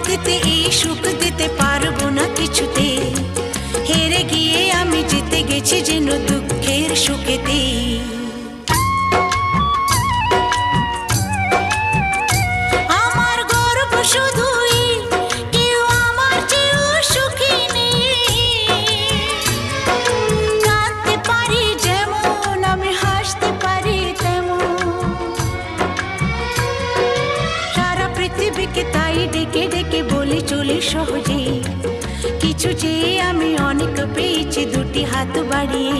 দিতে এই সুখ দিতে পারবো না কিছুতে, হেরে গিয়ে আমি জিতে গেছি যেন দুঃখের সুখেতে। আমার গর্ব শুধুই কেউ আমার চেয়েও সুখী নেই, কাঁদতে পারি যেমন আমি হাসতে পারি তেমন, সারা পৃথিবীকে তাই ডেকে ডেকে বলি চলি সহজে, কিছু চেয়ে আমি অনেক পেয়েছি দুটি হাত বাড়িয়ে।